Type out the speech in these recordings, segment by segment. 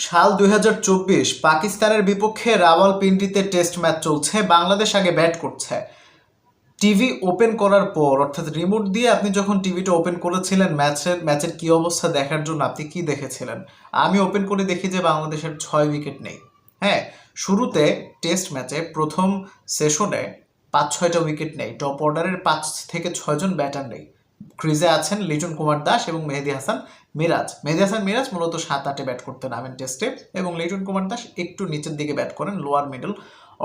সাল ২০২৪ পাকিস্তানের বিপক্ষে রাওয়ালপিন্ডিতে টেস্ট ম্যাচ চলছে। বাংলাদেশ আগে ব্যাট করছে। টিভি ওপেন করার পর অর্থাৎ রিমোট দিয়ে আপনি যখন টিভিটা ওপেন করেছিলেন ম্যাচের কি অবস্থা দেখার জন্য আপনি কি দেখেছিলেন? আমি ওপেন করে দেখি যে বাংলাদেশের ৬ উইকেট নেই। হ্যাঁ, শুরুতে টেস্ট ম্যাচে প্রথম সেশনে ৫-৬টা উইকেট নেই। টপ অর্ডারের ৫ থেকে ৬ জন ব্যাটার নেই। ক্রিজে আছেন লিটন কুমার দাস এবং মেহেদী হাসান মিরাজ। মেহেদী হাসান মিরাজ মূলত ৭-৮-এ ব্যাট করতে নামেন টেস্টে এবং লিটন কুমার দাস একটু নিচের দিকে ব্যাট করেন লোয়ার মিডল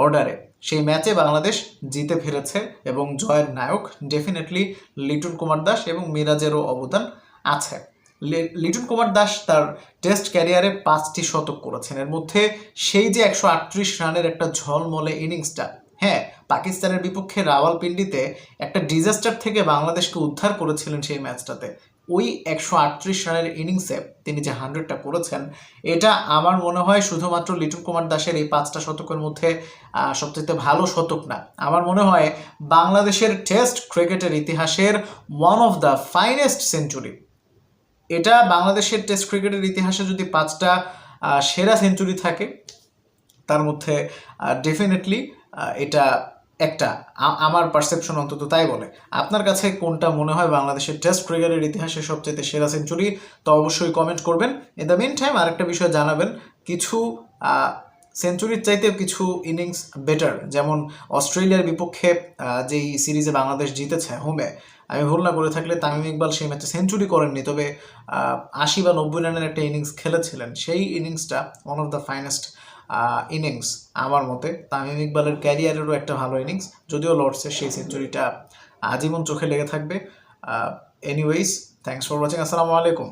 অর্ডারে। সেই ম্যাচে বাংলাদেশ জিতে ফিরেছে এবং জয়ের নায়ক ডেফিনেটলি লিটন কুমার দাস এবং মিরাজেরও অবদান আছে। লিটন কুমার দাস তার টেস্ট ক্যারিয়ারে ৫টি শতক করেছেন। এর মধ্যে সেই যে ১৩৮ রানের একটা ঝলমলে ইনিংসটা, হ্যাঁ, পাকিস্তানের বিপক্ষে রাওয়ালপিন্ডিতে একটা ডিজাস্টার থেকে বাংলাদেশকে উদ্ধার করেছিলেন সেই ম্যাচটাতে। ওই ১৩৮ রানের ইনিংসে তিনি যে 100টা করেছেন, এটা আমার মনে হয় শুধুমাত্র লিটন কুমার দাসের এই ৫টা শতকের মধ্যে সবচেয়ে ভালো শতক না। আমার মনে হয় বাংলাদেশের টেস্ট ক্রিকেটের ইতিহাসের one of the finest century. এটা বাংলাদেশের টেস্ট ক্রিকেটের ইতিহাসে যদি ৫টা সেরা সেঞ্চুরি থাকে তার মধ্যে ডেফিনেটলি এটা একটা, আমার পারসেপশন অন্তত তাই বলে। আপনার কাছে কোনটা মনে হয় বাংলাদেশের টেস্ট ক্রিকেটের ইতিহাসে সবচেয়ে সেরা সেঞ্চুরি? তো অবশ্যই কমেন্ট করবেন। ইন দ্য মিন টাইম আরেকটা বিষয় জানাবেন, কিছু সেঞ্চুরির চাইতেও কিছু ইনিংস বেটার, যেমন অস্ট্রেলিয়ার বিপক্ষে যেই সিরিজে বাংলাদেশ জিতেছে হোমে, আমি ভুল না করে থাকলে তামিম ইকবাল সেই ম্যাচে সেঞ্চুরি করেননি, তবে ৮০ বা ৯০ রানের একটা ইনিংস খেলেছিলেন। সেই ইনিংসটা one of the finest innings আমার মতে। তামিম ইকবালের ক্যারিয়ারেরও একটা ভালো ইনিংস, যদিও লর্ডসের সেই সেঞ্চুরিটা আজীবন চোখে লেগে থাকবে। Anyways, thanks for watching. আসসালামু আলাইকুম।